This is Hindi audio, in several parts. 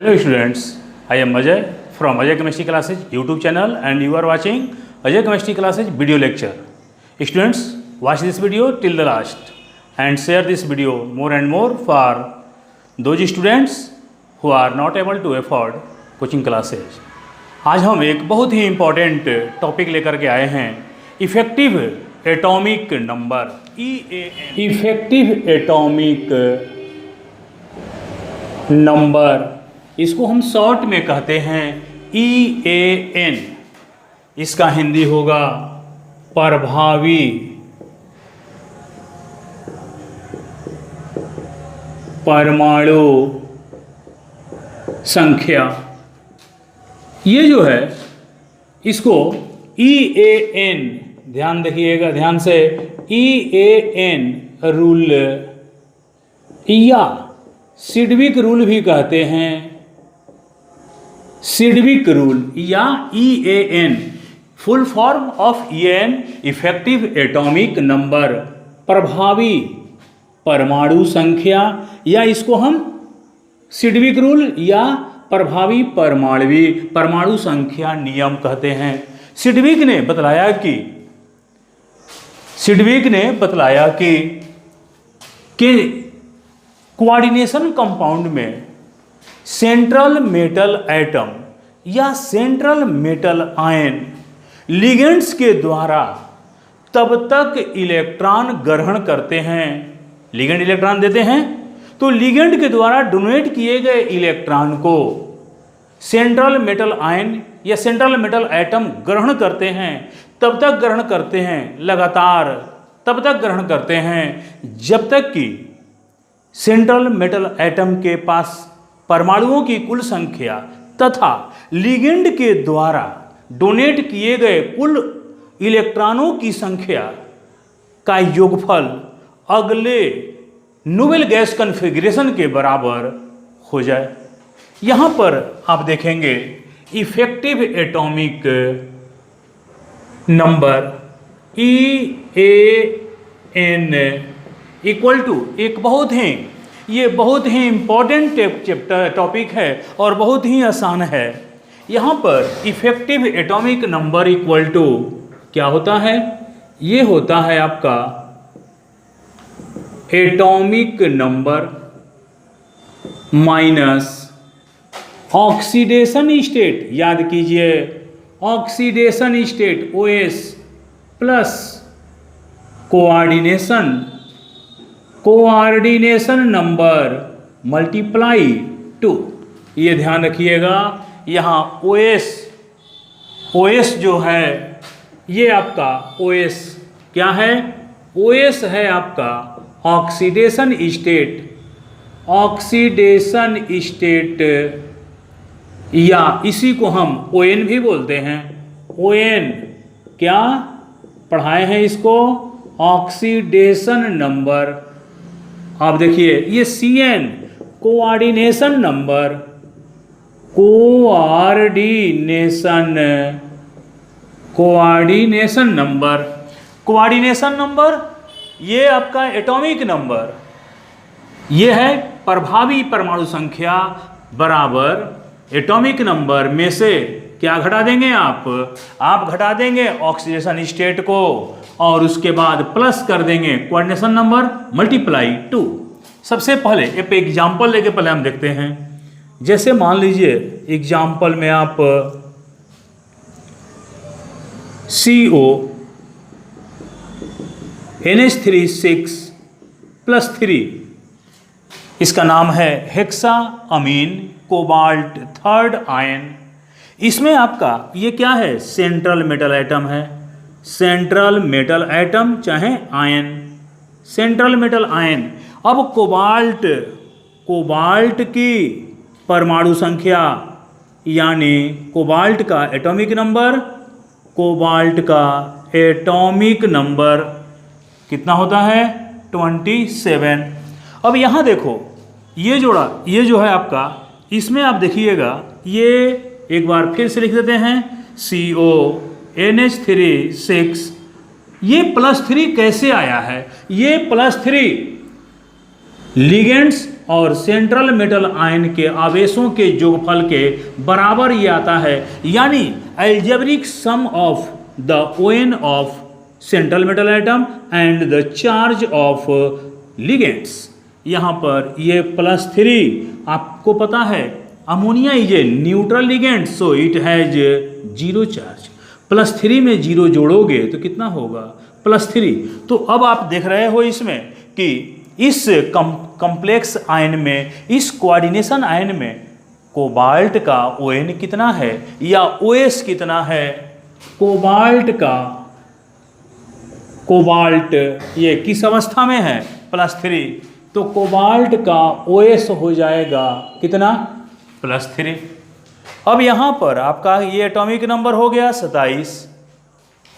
Hello students, I am Ajay from Ajay Chemistry Classes YouTube channel and you are watching Ajay Chemistry Classes video lecture. Students, watch this video till the last and share this video more and more for those students who are not able to afford coaching classes. आज हम एक बहुत ही इम्पॉर्टेंट टॉपिक लेकर के आए हैं, effective atomic number EAN। Effective atomic number, इसको हम शॉर्ट में कहते हैं EAN। इसका हिंदी होगा प्रभावी परमाणु संख्या। ये जो है इसको EAN, ध्यान रखिएगा ध्यान से, EAN रूल या सिडविक रूल भी कहते हैं, सिडविक रूल या EAN, full form of EAN effective atomic number, प्रभावी परमाणु संख्या, या इसको हम सिडविक रूल या प्रभावी परमाणु संख्या नियम कहते हैं। सिडविक ने बतलाया कि कोऑर्डिनेशन कंपाउंड में सेंट्रल मेटल एटम या सेंट्रल मेटल आयन लिगेंड्स के द्वारा तब तक इलेक्ट्रॉन ग्रहण करते हैं, लिगेंड इलेक्ट्रॉन देते हैं, तो लिगेंड के द्वारा डोनेट किए गए इलेक्ट्रॉन को सेंट्रल मेटल आयन या सेंट्रल मेटल एटम ग्रहण करते हैं, तब तक ग्रहण करते हैं, लगातार तब तक ग्रहण करते हैं जब तक कि सेंट्रल मेटल एटम के पास परमाणुओं की कुल संख्या तथा लिगेंड के द्वारा डोनेट किए गए कुल इलेक्ट्रॉनों की संख्या का योगफल अगले नोबेल गैस कॉन्फ़िगरेशन के बराबर हो जाए। यहाँ पर आप देखेंगे effective atomic number EAN equal to एक बहुत ही इम्पॉर्टेंट टॉपिक है और बहुत ही आसान है। यहाँ पर effective atomic number equal to क्या होता है? ये होता है आपका atomic number minus oxidation state, याद कीजिए oxidation state OS plus coordination number multiply 2। ये ध्यान रखिएगा, यहाँ OS जो है ये आपका OS क्या है? OS है आपका ऑक्सीडेशन स्टेट, या इसी को हम ON भी बोलते हैं। ON क्या पढ़ाए हैं इसको? Oxidation number. आप देखिए ये CN कोऑर्डिनेशन नंबर, ये आपका एटॉमिक नंबर, ये है प्रभावी परमाणु संख्या बराबर एटॉमिक नंबर में से क्या घटा देंगे आप घटा देंगे ऑक्सीडेशन स्टेट को और उसके बाद प्लस कर देंगे कोऑर्डिनेशन नंबर मल्टीप्लाई 2। सबसे पहले एक एग्जांपल लेके पहले हम देखते हैं। जैसे मान लीजिए एग्जांपल में आप CO NH3 6+3, इसका नाम है हेक्सा अमीन कोबाल्ट थर्ड आयन। इसमें आपका ये क्या है? सेंट्रल मेटल एटम है, सेंट्रल मेटल एटम चाहे आयन, सेंट्रल मेटल आयन। अब कोबाल्ट की परमाणु संख्या यानी कोबाल्ट का एटॉमिक नंबर कितना होता है? 27। अब यहाँ देखो ये जो है आपका, इसमें आप देखिएगा, ये एक बार फिर से लिख देते हैं CO NH3 6, ये +3 कैसे आया है? ये +3 लिगेंड्स और सेंट्रल मेटल आयन के आवेशों के योगफल के बराबर ये आता है, यानी algebraic sum of the ON of central metal atom and the charge of ligands. यहाँ पर ये +3 आपको पता है ammonia is a neutral ligand, so it has 0 charge. +3 में 0 जोड़ोगे तो कितना होगा +3। तो अब आप देख रहे हो इसमें कि इस कॉम्प्लेक्स आयन में, इस कोऑर्डिनेशन आयन में कोबाल्ट का ON कितना है या OS कितना है। कोबाल्ट ये किस अवस्था में है +3, तो कोबाल्ट का OS हो जाएगा कितना +3। अब यहाँ पर आपका ये एटॉमिक नंबर हो गया 27।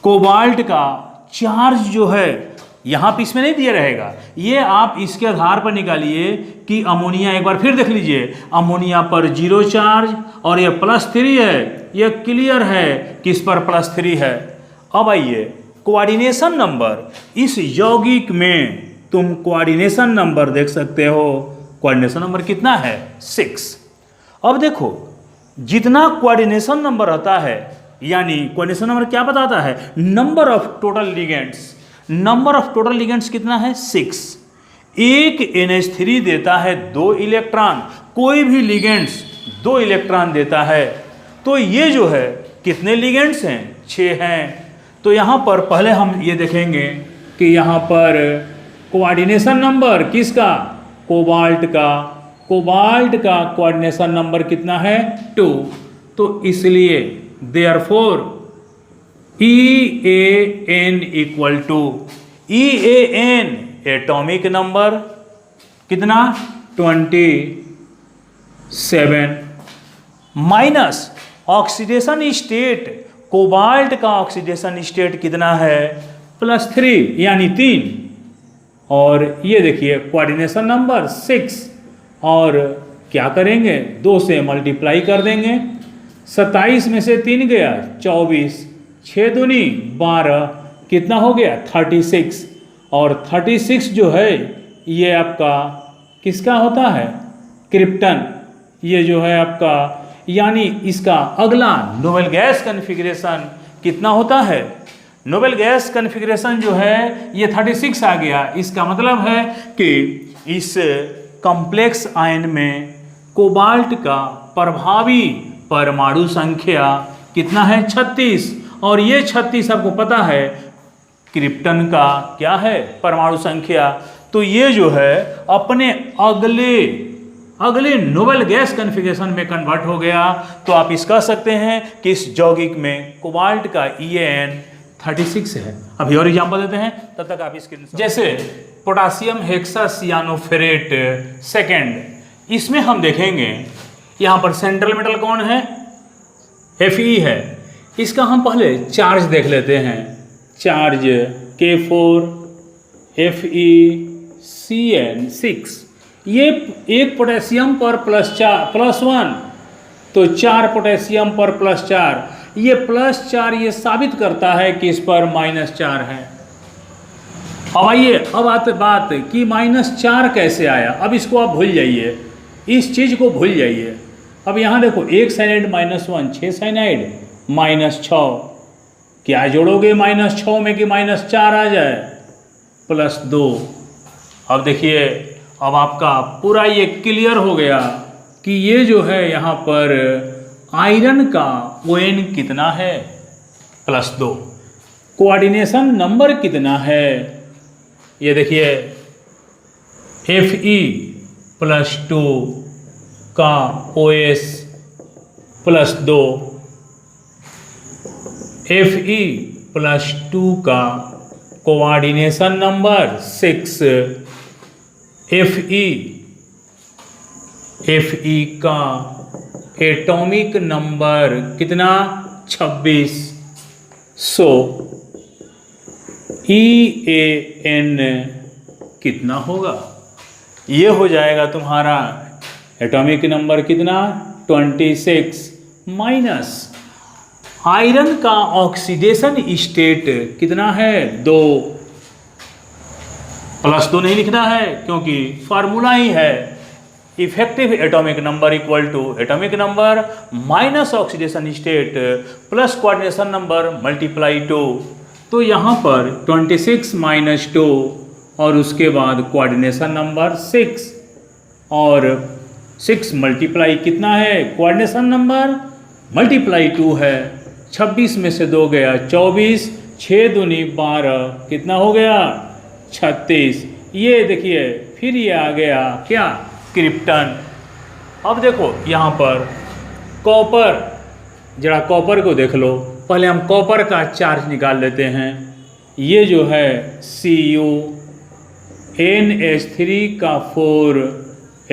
कोबाल्ट का चार्ज जो है यहाँ पे इसमें नहीं दिया रहेगा, ये आप इसके आधार पर निकालिए कि अमोनिया, एक बार फिर देख लीजिए, अमोनिया पर 0 चार्ज और ये +3 है, ये क्लियर है किस पर +3 है। अब आइए कोऑर्डिनेशन नंबर, इस यौगिक में तुम कोऑर्डिनेशन नंबर देख सकते हो, कोऑर्डिनेशन नंबर कितना है 6। अब देखो जितना कोऑर्डिनेशन नंबर आता है, यानी कोऑर्डिनेशन नंबर क्या बताता है, number of total ligands. Number of total ligands कितना है 6। एक NH3 देता है 2 इलेक्ट्रॉन, कोई भी लिगेंड्स 2 इलेक्ट्रॉन देता है, तो ये जो है कितने लिगेंड्स हैं 6 हैं। तो यहाँ पर पहले हम ये देखेंगे कि यहाँ पर कोऑर्डिनेशन नंबर किसका, कोबाल्ट का। कोबाल्ट का कोऑर्डिनेशन नंबर कितना है 2, तो इसलिए therefore EAN equal to EAN atomic number कितना 27 माइनस ऑक्सीडेशन स्टेट, कोबाल्ट का ऑक्सीडेशन स्टेट कितना है +3 यानी 3, और ये देखिए कोऑर्डिनेशन नंबर 6, और क्या करेंगे 2 से मल्टीप्लाई कर देंगे। 27 में से 3 गया 24, 6 दूनी 12, कितना हो गया 36, और 36 जो है ये आपका किसका होता है क्रिप्टन, ये जो है आपका, यानी इसका अगला नोबेल गैस कॉन्फ़िगरेशन कितना होता है, नोबेल गैस कॉन्फ़िगरेशन जो है ये 36 आ गया। इसका मतलब है कि इस कॉम्प्लेक्स आयन में कोबाल्ट का प्रभावी परमाणु संख्या कितना है 36, और ये 36 आपको पता है क्रिप्टन का क्या है परमाणु संख्या। तो ये जो है अपने अगले नोबेल गैस कॉन्फ़िगरेशन में कन्वर्ट हो गया। तो आप इस कह सकते हैं कि इस यौगिक में कोबाल्ट का EAN 36 है। अभी और एग्जाम्पल देते हैं, तब तक आप इसके, जैसे पोटासियम हेक्सासियानोफेरेट सेकेंड, इसमें हम देखेंगे यहाँ पर सेंट्रल मेटल कौन है Fe है। इसका हम पहले चार्ज देख लेते हैं, चार्ज K4 FeCN6, ये एक पोटेशियम पर +1, तो 4 पोटेशियम पर +4, ये +4 ये साबित करता है कि इस पर -4 है। अब आइए, अब आते बात कि -4 कैसे आया। अब इसको आप भूल जाइए, इस चीज़ को भूल जाइए। अब यहाँ देखो 1 साइनाइड -1, 6 साइनाइड -6, क्या जोड़ोगे -6 में कि -4 आ जाए +2। अब देखिए, अब आपका पूरा ये क्लियर हो गया कि ये जो है यहाँ पर आयरन का ON कितना है +2, कोऑर्डिनेशन नंबर कितना है, ये देखिए Fe+2 का OS +2, Fe+2 का कोऑर्डिनेशन नंबर 6, Fe का एटॉमिक नंबर कितना 26, सो EAN कितना होगा, ये हो जाएगा तुम्हारा एटॉमिक नंबर कितना 26 माइनस आयरन का ऑक्सीडेशन स्टेट कितना है 2, +2 नहीं लिखना है क्योंकि फार्मूला ही है effective atomic number equal to atomic number minus oxidation state plus coordination number multiply 2। तो यहाँ पर 26 माइनस 2 और उसके बाद कोऑर्डिनेशन नंबर 6 और 6 मल्टीप्लाई कितना है, कोऑर्डिनेशन नंबर मल्टीप्लाई 2 है। 26 में से 2 गया 24, 6 दूनी 12, कितना हो गया 36। ये देखिए फिर ये आ गया क्या, क्रिप्टन। अब देखो यहाँ पर कॉपर, जरा कॉपर को देख लो। पहले हम कॉपर का चार्ज निकाल लेते हैं। ये जो है Cu NH3 का 4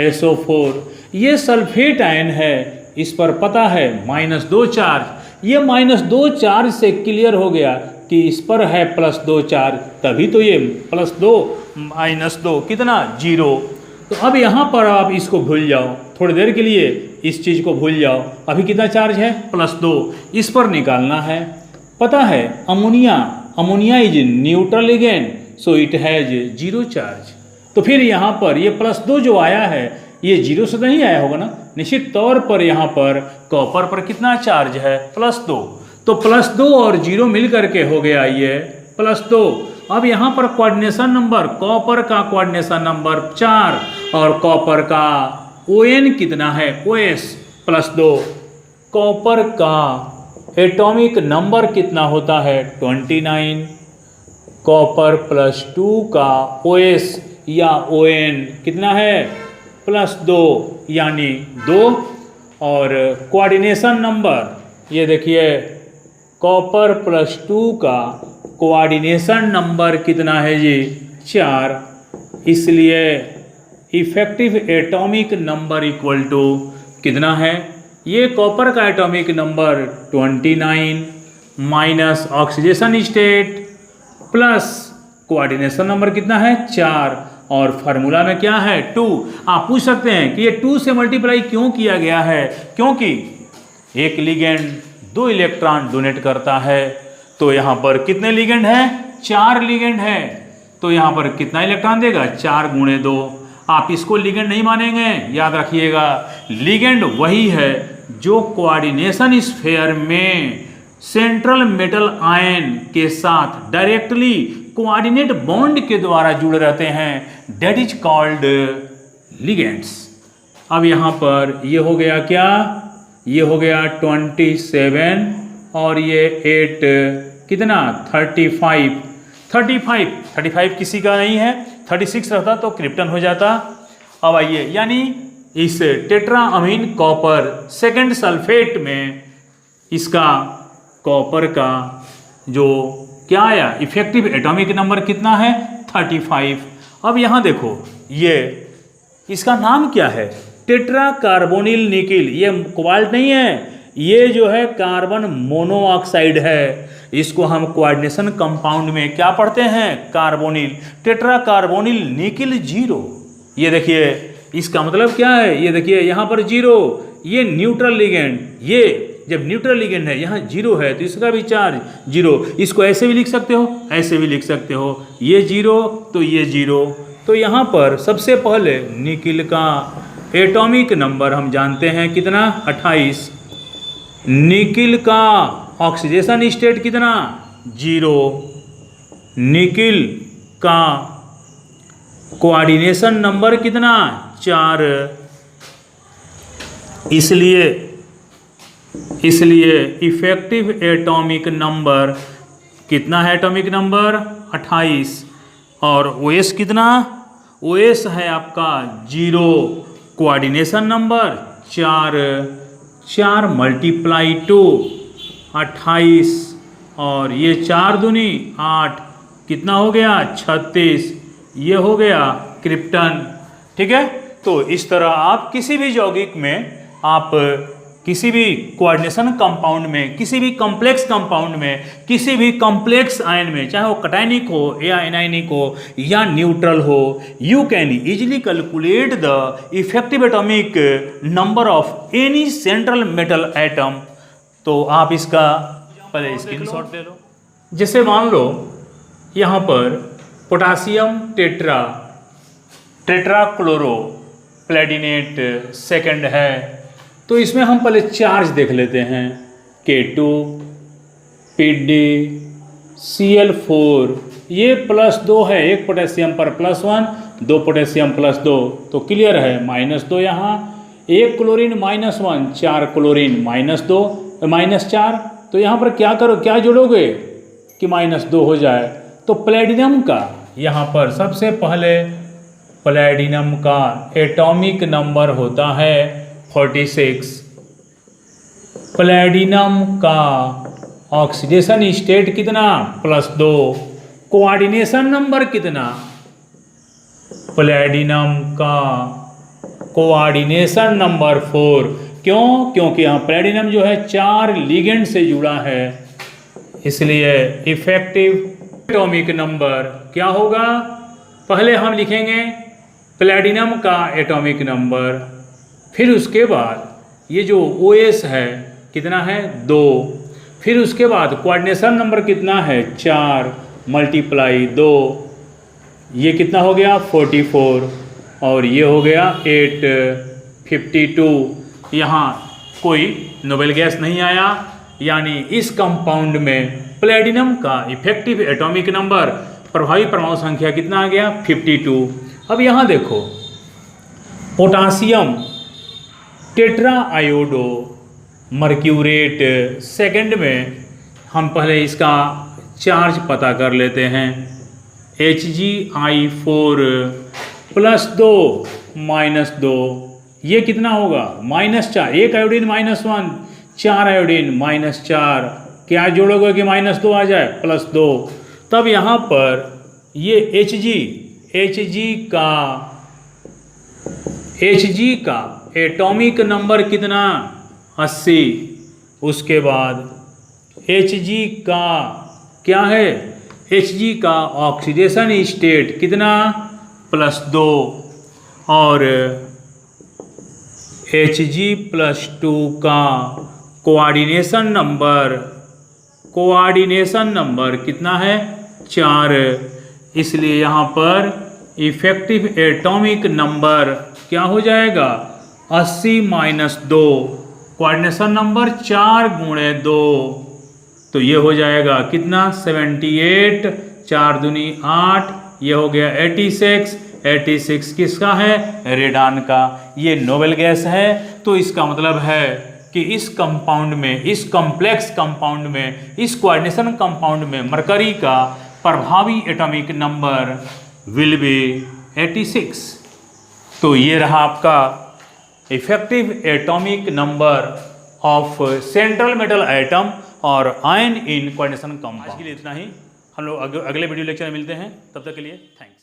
SO4, ये सल्फेट आयन है। इस पर पता है -2 चार्ज। ये -2 चार्ज से क्लियर हो गया कि इस पर है +2 चार्ज, तभी तो ये +2 -2 कितना 0। तो अब यहाँ पर आप इसको भूल जाओ, थोड़ी देर के लिए इस चीज़ को भूल जाओ। अभी कितना चार्ज है +2, इस पर निकालना है। पता है ammonia is neutral ligand, so it has 0 charge. तो फिर यहाँ पर ये +2 जो आया है ये 0 से नहीं आया होगा ना, निश्चित तौर पर यहाँ पर कॉपर पर कितना चार्ज है +2। तो +2 और 0 मिल करके हो गया ये +2। अब यहाँ पर कोऑर्डिनेशन नंबर, कॉपर का कोऑर्डिनेशन नंबर 4 और कॉपर का ON कितना है OS +2। कॉपर का एटॉमिक नंबर कितना होता है 29। कॉपर +2 का OS या ON कितना है +2 यानी 2। और कोऑर्डिनेशन नंबर ये देखिए, कॉपर +2 का कोऑर्डिनेशन नंबर कितना है जी 4। इसलिए effective atomic number equal to कितना है, ये कॉपर का atomic number 29 minus oxidation state plus coordination number कितना है 4 और फार्मूला में क्या है 2। आप पूछ सकते हैं कि ये 2 से मल्टीप्लाई क्यों किया गया है, क्योंकि एक लिगेंड 2 इलेक्ट्रॉन डोनेट करता है। तो यहाँ पर कितने लिगेंड है 4 लिगेंड है। तो यहाँ पर कितना इलेक्ट्रॉन देगा 4 × 2। आप इसको लिगेंड नहीं मानेंगे, याद रखिएगा लिगेंड वही है जो कोऑर्डिनेशन स्फीयर में सेंट्रल मेटल आयन के साथ डायरेक्टली कोऑर्डिनेट बॉन्ड के द्वारा जुड़े रहते हैं, डेट इज कॉल्ड लिगेंड्स। अब यहाँ पर ये हो गया क्या, ये हो गया 27 और ये 8 कितना 35 किसी का नहीं है, 36 रहता तो क्रिप्टन हो जाता। अब आइए, यानी इस tetra amine copper second sulphate में इसका कॉपर का जो क्या आया इफेक्टिव एटॉमिक नंबर कितना है 35। अब यहाँ देखो ये इसका नाम क्या है टेट्रा कार्बोनिल निकिल। ये कोबाल्ट नहीं है, ये जो है कार्बन मोनोऑक्साइड है। इसको हम कोऑर्डिनेशन कंपाउंड में क्या पढ़ते हैं कार्बोनिल, टेट्रा कार्बोनिल निकिल 0। ये देखिए इसका मतलब क्या है, ये देखिए यहाँ पर 0, ये न्यूट्रल लिगेंड, ये जब न्यूट्रल लिगेंड है यहाँ 0 है तो इसका भी चार्ज 0। इसको ऐसे भी लिख सकते हो, ऐसे भी लिख सकते हो, ये 0 तो ये 0। तो यहाँ पर सबसे पहले निकिल का एटॉमिक नंबर हम जानते हैं कितना 28। निकिल का ऑक्सीडेशन स्टेट कितना 0। निकिल का कोऑर्डिनेशन नंबर कितना 4। इसलिए इफेक्टिव एटॉमिक नंबर कितना है, एटॉमिक नंबर 28 और OS कितना, OS है आपका 0, कोऑर्डिनेशन नंबर 4 × 2 28 और ये 4 दूनी 8 कितना हो गया 36। ये हो गया क्रिप्टन। ठीक है, तो इस तरह आप किसी भी यौगिक में, आप किसी भी कोऑर्डिनेशन कंपाउंड में, किसी भी कॉम्प्लेक्स कंपाउंड में, किसी भी कॉम्प्लेक्स आयन में, चाहे वो कटायनिक हो या एनायनिक हो या न्यूट्रल हो, you can easily calculate the effective atomic number of any central metal atom. तो आप इसका पहले स्क्रीनशॉट ले लो। जैसे मान लो यहाँ पर पोटासियम टेट्राक्लोरो प्लेटिनेट सेकंड है। तो इसमें हम पहले चार्ज देख लेते हैं। K2 Pd Cl4 ये +2 है, एक पोटेशियम पर +1, 2 पोटेशियम +2 तो क्लियर है, -2 यहाँ, एक क्लोरीन -1, 4 क्लोरीन -2 -4। तो यहाँ पर क्या करो, क्या जोड़ोगे कि -2 हो जाए। तो प्लेटिनम का यहाँ पर सबसे पहले प्लेटिनम का एटॉमिक नंबर होता है 46। प्लेटिनम का ऑक्सीडेशन स्टेट कितना, +2। कोऑर्डिनेशन नंबर कितना, प्लेटिनम का कोऑर्डिनेशन नंबर 4। क्यों? क्योंकि यहाँ प्लेटिनम जो है 4 लिगेंड से जुड़ा है, इसलिए इफेक्टिव एटॉमिक नंबर क्या होगा। पहले हम लिखेंगे प्लेटिनम का एटॉमिक नंबर, फिर उसके बाद ये जो OS है कितना है, 2। फिर उसके बाद कोऑर्डिनेशन नंबर कितना है, 4 × 2, ये कितना हो गया 44, और ये हो गया 8 52। यहाँ कोई नोबेल गैस नहीं आया, यानी इस कंपाउंड में प्लेटिनम का इफेक्टिव एटॉमिक नंबर, प्रभावी परमाणु संख्या कितना आ गया, 52। अब यहाँ देखो पोटासियम टेट्राआयोडो मर्क्यूरेट सेकंड में हम पहले इसका चार्ज पता कर लेते हैं। Hgi4 +2 -2 ये कितना होगा, -4, एक आयोडीन -1, 4 आयोडीन -4, क्या जोड़ोगे कि -2 आ जाए, +2। तब यहाँ पर ये Hg का एटॉमिक नंबर कितना, 80। उसके बाद Hg का क्या है, Hg का ऑक्सीडेशन स्टेट कितना, +2, और Hg+2 का कोऑर्डिनेशन नंबर कितना है, 4। इसलिए यहाँ पर इफेक्टिव एटॉमिक नंबर क्या हो जाएगा, 80 - 2, कोऑर्डिनेशन नंबर 4 × 2, तो ये हो जाएगा कितना, 78, 4 दूनी 8, ये हो गया 86। 86 किसका है, रेडान का। ये नोबेल गैस है। तो इसका मतलब है कि इस कंपाउंड में, इस कॉम्प्लेक्स कंपाउंड में, इस कोऑर्डिनेशन कंपाउंड में मरकरी का प्रभावी एटॉमिक नंबर विल बी 86। तो ये रहा आपका effective atomic number of central metal atom और आयन इन कोऑर्डिनेशन कंपाउंड। आज के लिए इतना ही, हम लोग अगले वीडियो लेक्चर में मिलते हैं, तब तक के लिए थैंक यू।